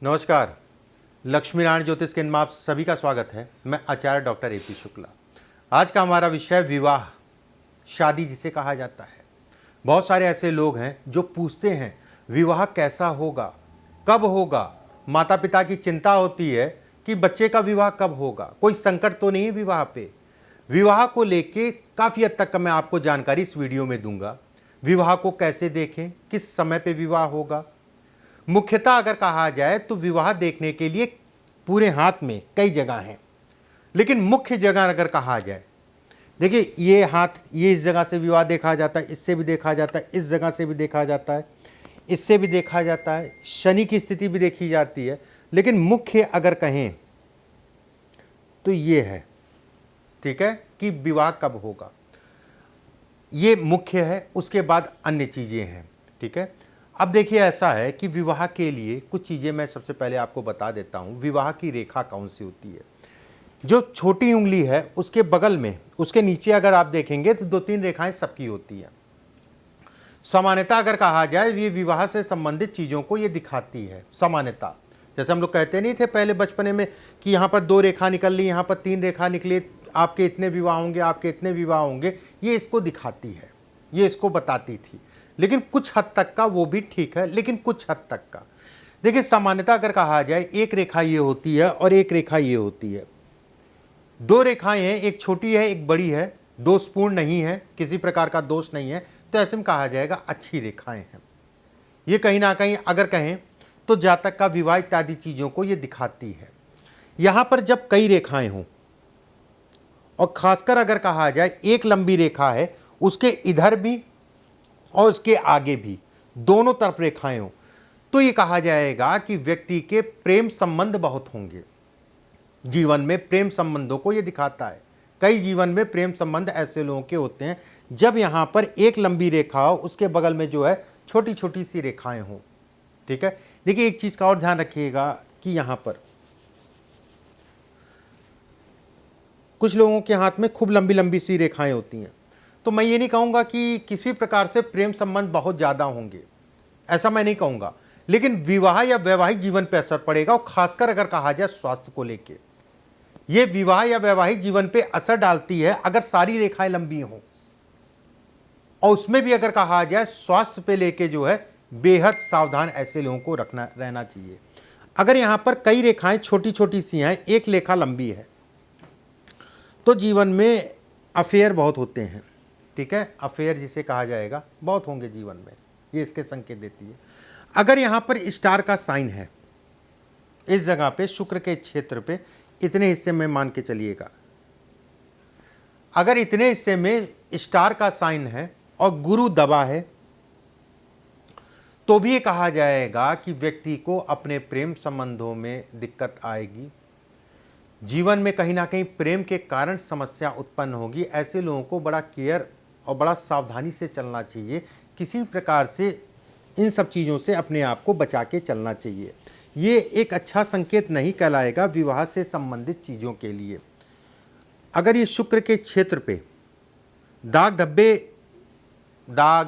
नमस्कार। लक्ष्मी नारायण ज्योतिष केंद्र में आप सभी का स्वागत है। मैं आचार्य डॉक्टर ए पी शुक्ला। आज का हमारा विषय विवाह, शादी जिसे कहा जाता है। बहुत सारे ऐसे लोग हैं जो पूछते हैं विवाह कैसा होगा, कब होगा। माता पिता की चिंता होती है कि बच्चे का विवाह कब होगा, कोई संकट तो नहीं है विवाह पे। विवाह को लेके काफ़ी हद तक का मैं आपको जानकारी इस वीडियो में दूंगा। विवाह को कैसे देखें, किस समय पे विवाह होगा। मुख्यतः अगर कहा जाए तो विवाह देखने के लिए पूरे हाथ में कई जगह हैं, लेकिन मुख्य जगह अगर कहा जाए, देखिए ये हाथ, ये इस जगह से विवाह देखा जाता है, इससे भी देखा जाता है, इस जगह से भी देखा जाता है, इससे भी देखा जाता है, शनि की स्थिति भी देखी जाती है। लेकिन मुख्य अगर कहें तो ये है, ठीक है, कि विवाह कब होगा, ये मुख्य है। उसके बाद अन्य चीज़ें हैं, ठीक है। अब देखिए ऐसा है कि विवाह के लिए कुछ चीज़ें मैं सबसे पहले आपको बता देता हूँ। विवाह की रेखा कौन सी होती है? जो छोटी उंगली है उसके बगल में, उसके नीचे अगर आप देखेंगे तो 2-3 रेखाएं सबकी होती हैं। सामान्यतः अगर कहा जाए ये विवाह से संबंधित चीज़ों को ये दिखाती है। सामान्यतः जैसे हम लोग कहते नहीं थे पहले बचपने में कि यहाँ पर 2 रेखा निकल ली, यहाँ पर 3 रेखा निकली, आपके इतने विवाह होंगे, आपके इतने विवाह होंगे, ये इसको दिखाती है, ये इसको बताती थी। लेकिन कुछ हद तक का वो भी ठीक है, लेकिन कुछ हद तक का देखिए, सामान्यतः अगर कहा जाए एक रेखा ये होती है और एक रेखा ये होती है। 2 रेखाएं हैं, एक छोटी है एक बड़ी है, दोषपूर्ण नहीं है, किसी प्रकार का दोष नहीं है, तो ऐसे में कहा जाएगा अच्छी रेखाएं हैं। ये कहीं ना कहीं अगर कहें तो जातक का विवाह इत्यादि चीज़ों को ये दिखाती है। यहाँ पर जब कई रेखाएं हों और खासकर अगर कहा जाए एक लंबी रेखा है, उसके इधर भी और उसके आगे भी दोनों तरफ रेखाएं हों, तो ये कहा जाएगा कि व्यक्ति के प्रेम संबंध बहुत होंगे। जीवन में प्रेम संबंधों को ये दिखाता है। कई जीवन में प्रेम संबंध ऐसे लोगों के होते हैं जब यहाँ पर एक लंबी रेखा हो, उसके बगल में जो है छोटी छोटी सी रेखाएं हों, ठीक है। देखिए एक चीज़ का और ध्यान रखिएगा कि यहाँ पर कुछ लोगों के हाथ में खूब लंबी लंबी सी रेखाएं होती हैं, तो मैं ये नहीं कहूँगा कि किसी प्रकार से प्रेम संबंध बहुत ज़्यादा होंगे, ऐसा मैं नहीं कहूँगा। लेकिन विवाह या वैवाहिक जीवन पर असर पड़ेगा, और खासकर अगर कहा जाए स्वास्थ्य को लेके, ये विवाह या वैवाहिक जीवन पे असर डालती है अगर सारी रेखाएं लंबी हों, और उसमें भी अगर कहा जाए स्वास्थ्य पे लेके जो है बेहद सावधान ऐसे लोगों को रहना चाहिए। अगर यहाँ पर कई रेखाएं छोटी छोटी सी हैं, एक रेखा लंबी है, तो जीवन में अफेयर बहुत होते हैं, ठीक है। अफेयर जिसे कहा जाएगा बहुत होंगे जीवन में, ये इसके संकेत देती है। अगर यहाँ पर स्टार का साइन है, इस जगह पे शुक्र के क्षेत्र पे इतने हिस्से में मान के चलिएगा, अगर इतने हिस्से में स्टार का साइन है और गुरु दबा है, तो भी ये कहा जाएगा कि व्यक्ति को अपने प्रेम संबंधों में दिक्कत आएगी। जीवन में कहीं ना कहीं प्रेम के कारण समस्या उत्पन्न होगी। ऐसे लोगों को बड़ा केयर और बड़ा सावधानी से चलना चाहिए। किसी प्रकार से इन सब चीज़ों से अपने आप को बचा के चलना चाहिए। ये एक अच्छा संकेत नहीं कहलाएगा विवाह से संबंधित चीज़ों के लिए। अगर ये शुक्र के क्षेत्र पे दाग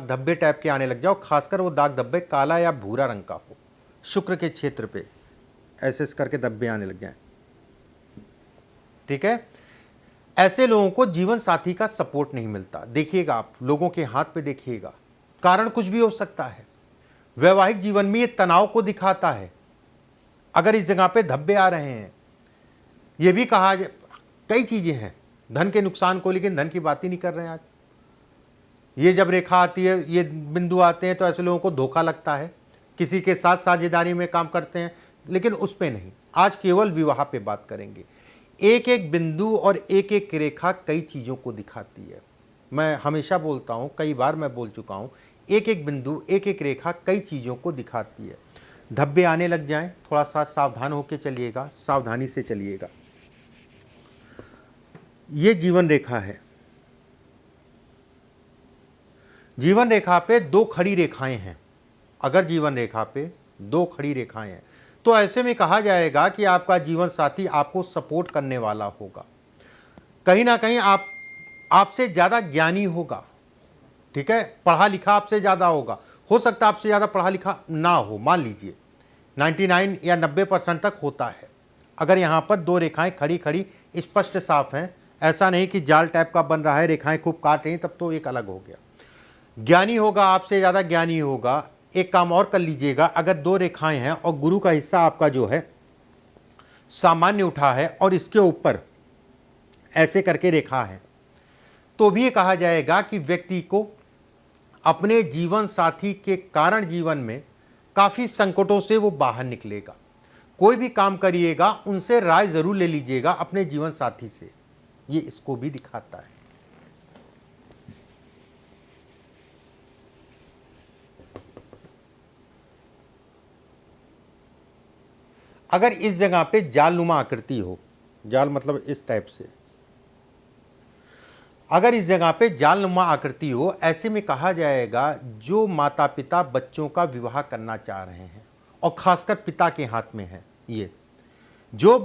धब्बे टाइप के आने लग जाओ, खासकर वो दाग धब्बे काला या भूरा रंग का हो, शुक्र के क्षेत्र पे ऐसे करके धब्बे आने लग जाएं, ठीक है, ऐसे लोगों को जीवन साथी का सपोर्ट नहीं मिलता। देखिएगा आप लोगों के हाथ पे देखिएगा, कारण कुछ भी हो सकता है। वैवाहिक जीवन में ये तनाव को दिखाता है। अगर इस जगह पे धब्बे आ रहे हैं, ये भी कहा कई चीजें हैं धन के नुकसान को, लेकिन धन की बात ही नहीं कर रहे हैं आज। ये जब रेखा आती है, ये बिंदु आते हैं, तो ऐसे लोगों को धोखा लगता है, किसी के साथ साझेदारी में काम करते हैं, लेकिन उस पे नहीं। आज केवल विवाह पे बात करेंगे। एक एक बिंदु और एक एक रेखा कई चीज़ों को दिखाती है। मैं हमेशा बोलता हूँ, कई बार मैं बोल चुका हूँ, एक एक बिंदु एक एक रेखा कई चीज़ों को दिखाती है। धब्बे आने लग जाएं, थोड़ा सा सावधान होकर चलिएगा, सावधानी से चलिएगा। ये जीवन रेखा है। जीवन रेखा पे 2 खड़ी रेखाएं हैं। अगर जीवन रेखा पे 2 खड़ी रेखाएं हैं, तो ऐसे में कहा जाएगा कि आपका जीवन साथी आपको सपोर्ट करने वाला होगा। कहीं ना कहीं आपसे ज़्यादा ज्ञानी होगा, ठीक है, पढ़ा लिखा आपसे ज़्यादा होगा। हो सकता है आपसे ज़्यादा पढ़ा लिखा ना हो, मान लीजिए, 99 या 90% तक होता है। अगर यहाँ पर दो रेखाएं खड़ी खड़ी स्पष्ट साफ हैं, ऐसा नहीं कि जाल टाइप का बन रहा है, रेखाएं खूब काट रही, तब तो एक अलग हो गया। ज्ञानी होगा, आपसे ज़्यादा ज्ञानी होगा। एक काम और कर लीजिएगा, अगर दो रेखाएं हैं और गुरु का हिस्सा आपका जो है सामान्य उठा है और इसके ऊपर ऐसे करके रेखा है, तो भी ये कहा जाएगा कि व्यक्ति को अपने जीवन साथी के कारण जीवन में काफ़ी संकटों से वो बाहर निकलेगा। कोई भी काम करिएगा उनसे राय ज़रूर ले लीजिएगा, अपने जीवन साथी से। ये इसको भी दिखाता है। अगर इस जगह पे जालनुमा आकृति हो, जाल मतलब इस टाइप से, अगर इस जगह पे जालनुमा आकृति हो, ऐसे में कहा जाएगा जो माता पिता बच्चों का विवाह करना चाह रहे हैं, और खासकर पिता के हाथ में है ये, जो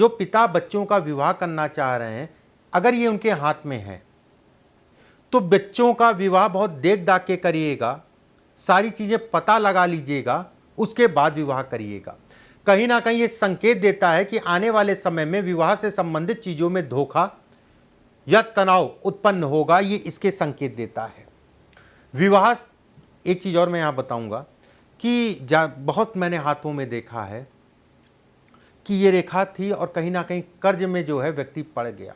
पिता बच्चों का विवाह करना चाह रहे हैं, अगर ये उनके हाथ में है तो बच्चों का विवाह बहुत देख दाख के करिएगा, सारी चीज़ें पता लगा लीजिएगा, उसके बाद विवाह करिएगा। कहीं ना कहीं ये संकेत देता है कि आने वाले समय में विवाह से संबंधित चीज़ों में धोखा या तनाव उत्पन्न होगा, ये इसके संकेत देता है। विवाह, एक चीज़ और मैं यहाँ बताऊँगा कि बहुत मैंने हाथों में देखा है कि ये रेखा थी और कहीं ना कहीं कर्ज में जो है व्यक्ति पड़ गया।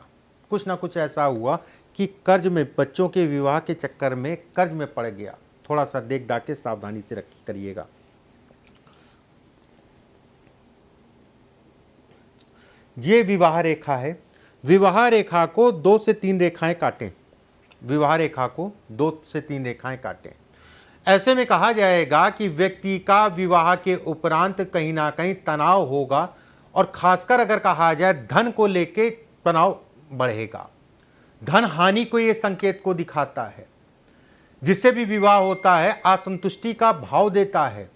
कुछ ना कुछ ऐसा हुआ कि कर्ज में, बच्चों के विवाह के चक्कर में कर्ज में पड़ गया। थोड़ा सा देख दाख के सावधानी से करिएगा। ये विवाह रेखा है। विवाह रेखा को 2 से 3 रेखाएं काटें। विवाह रेखा को 2 से 3 रेखाएं काटें। ऐसे में कहा जाएगा कि व्यक्ति का विवाह के उपरांत कहीं ना कहीं तनाव होगा, और खासकर अगर कहा जाए धन को लेके तनाव बढ़ेगा। धन हानि को ये संकेत को दिखाता है। जिससे भी विवाह होता है असंतुष्टि का भाव देता है।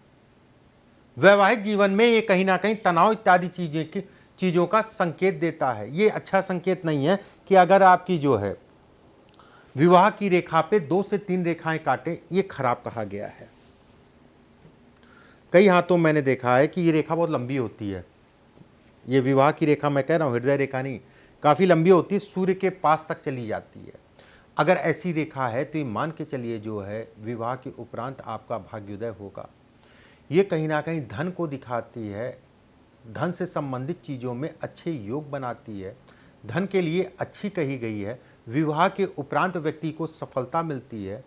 वैवाहिक जीवन में ये कहीं ना कहीं तनाव इत्यादि चीज़ों का संकेत देता है। ये अच्छा संकेत नहीं है कि अगर आपकी जो है विवाह की रेखा पे 2 से 3 रेखाएं काटे, ये खराब कहा गया है। कई हाथों मैंने देखा है कि ये रेखा बहुत लंबी होती है। ये विवाह की रेखा मैं कह रहा हूँ, हृदय रेखा नहीं, काफ़ी लंबी होती है, सूर्य के पास तक चली जाती है। अगर ऐसी रेखा है तो ये मान के चलिए जो है विवाह के उपरांत आपका भाग्योदय होगा। ये कहीं ना कहीं धन को दिखाती है, धन से संबंधित चीज़ों में अच्छे योग बनाती है, धन के लिए अच्छी कही गई है। विवाह के उपरांत व्यक्ति को सफलता मिलती है,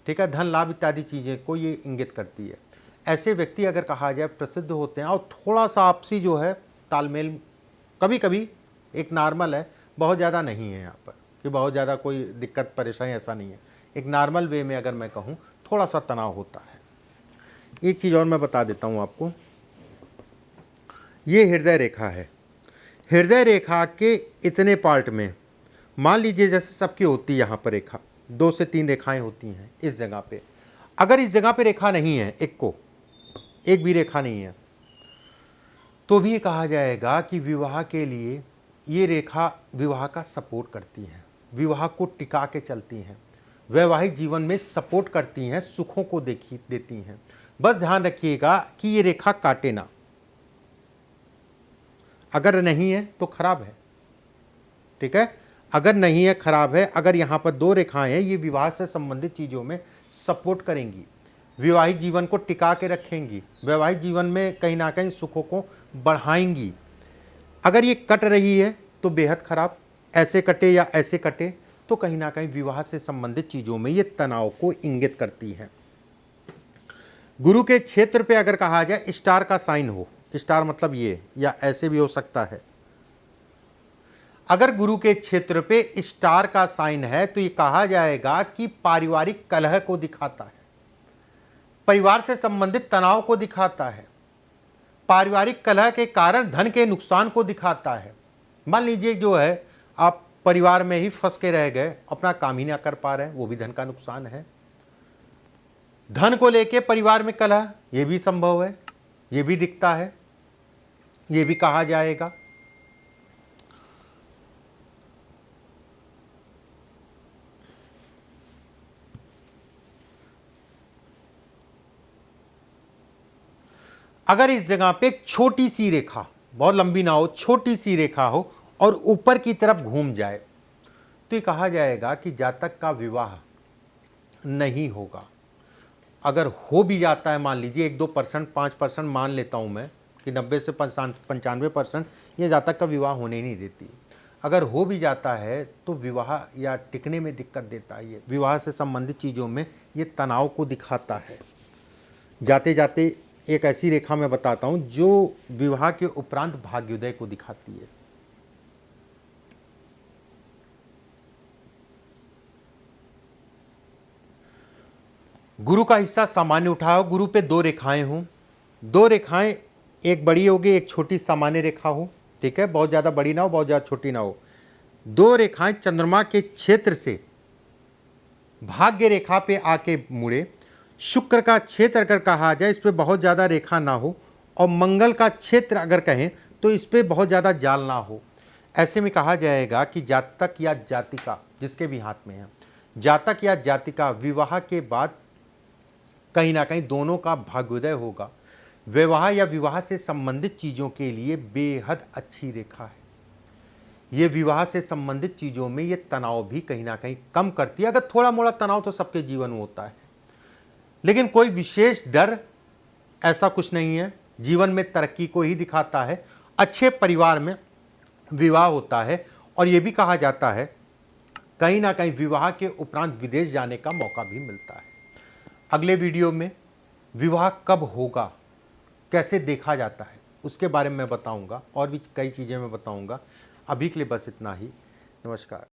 ठीक है, धन लाभ इत्यादि चीज़ें को ये इंगित करती है। ऐसे व्यक्ति अगर कहा जाए प्रसिद्ध होते हैं, और थोड़ा सा आपसी जो है तालमेल कभी कभी एक नॉर्मल है, बहुत ज़्यादा नहीं है यहाँ पर कि बहुत ज़्यादा कोई दिक्कत परेशानी, ऐसा नहीं है। एक नॉर्मल वे में अगर मैं कहूँ थोड़ा सा तनाव होता है। एक चीज़ और मैं बता देता हूँ आपको, ये हृदय रेखा है। हृदय रेखा के इतने पार्ट में मान लीजिए जैसे सबकी होती है यहाँ पर रेखा, 2 से 3 रेखाएं होती हैं इस जगह पे। अगर इस जगह पे रेखा नहीं है, एक भी रेखा नहीं है, तो भी कहा जाएगा कि विवाह के लिए ये रेखा विवाह का सपोर्ट करती हैं, विवाह को टिका के चलती हैं, वैवाहिक जीवन में सपोर्ट करती हैं, सुखों को देती हैं। बस ध्यान रखिएगा कि ये रेखा काटे ना। अगर नहीं है तो खराब है, ठीक है, अगर नहीं है खराब है। अगर यहाँ पर 2 रेखाएं हैं, ये विवाह से संबंधित चीज़ों में सपोर्ट करेंगी, वैवाहिक जीवन को टिका के रखेंगी, वैवाहिक जीवन में कहीं ना कहीं सुखों को बढ़ाएंगी। अगर ये कट रही है तो बेहद खराब, ऐसे कटे या ऐसे कटे तो कहीं ना कहीं विवाह से संबंधित चीज़ों में ये तनाव को इंगित करती है। गुरु के क्षेत्र पे अगर कहा जाए स्टार का साइन हो, स्टार मतलब ये, या ऐसे भी हो सकता है, अगर गुरु के क्षेत्र पे स्टार का साइन है तो ये कहा जाएगा कि पारिवारिक कलह को दिखाता है, परिवार से संबंधित तनाव को दिखाता है, पारिवारिक कलह के कारण धन के नुकसान को दिखाता है। मान लीजिए जो है आप परिवार में ही फंस के रह गए, अपना काम ही ना कर पा रहे हैं, वो भी धन का नुकसान है। धन को लेके परिवार में कलह, ये भी संभव है, ये भी दिखता है, ये भी कहा जाएगा। अगर इस जगह पे एक छोटी सी रेखा, बहुत लंबी ना हो, छोटी सी रेखा हो और ऊपर की तरफ घूम जाए, तो ये कहा जाएगा कि जातक का विवाह नहीं होगा। अगर हो भी जाता है, मान लीजिए 1-2%, 5% मान लेता हूँ मैं कि 90 से 95% ये जातक का विवाह होने ही नहीं देती। अगर हो भी जाता है तो विवाह या टिकने में दिक्कत देता है। ये विवाह से संबंधित चीज़ों में ये तनाव को दिखाता है। जाते जाते एक ऐसी रेखा मैं बताता हूँ जो विवाह के उपरांत भाग्योदय को दिखाती है। गुरु का हिस्सा सामान्य उठाओ, गुरु पे 2 रेखाएं हों, 2 रेखाएं, एक बड़ी होगी, एक छोटी सामान्य रेखा हो, ठीक है, बहुत ज़्यादा बड़ी ना हो, बहुत ज़्यादा छोटी ना हो। 2 रेखाएं चंद्रमा के क्षेत्र से भाग्य रेखा पे आके मुड़े। शुक्र का क्षेत्र अगर कहा जाए, इस पर बहुत ज़्यादा रेखा ना हो, और मंगल का क्षेत्र अगर कहें तो इस पर बहुत ज़्यादा जाल ना हो। ऐसे में कहा जाएगा कि जातक या जातिका, जिसके भी हाथ में है, जातक या जातिका विवाह के बाद कहीं ना कहीं दोनों का भाग्योदय होगा। विवाह या विवाह से संबंधित चीज़ों के लिए बेहद अच्छी रेखा है। ये विवाह से संबंधित चीज़ों में ये तनाव भी कहीं ना कहीं कम करती है। अगर थोड़ा मोड़ा तनाव तो सबके जीवन में होता है, लेकिन कोई विशेष डर ऐसा कुछ नहीं है। जीवन में तरक्की को ही दिखाता है। अच्छे परिवार में विवाह होता है, और ये भी कहा जाता है कहीं ना कहीं विवाह के उपरांत विदेश जाने का मौका भी मिलता है। अगले वीडियो में विवाह कब होगा, कैसे देखा जाता है, उसके बारे में मैं बताऊंगा, और भी कई चीज़ें मैं बताऊंगा। अभी के लिए बस इतना ही। नमस्कार।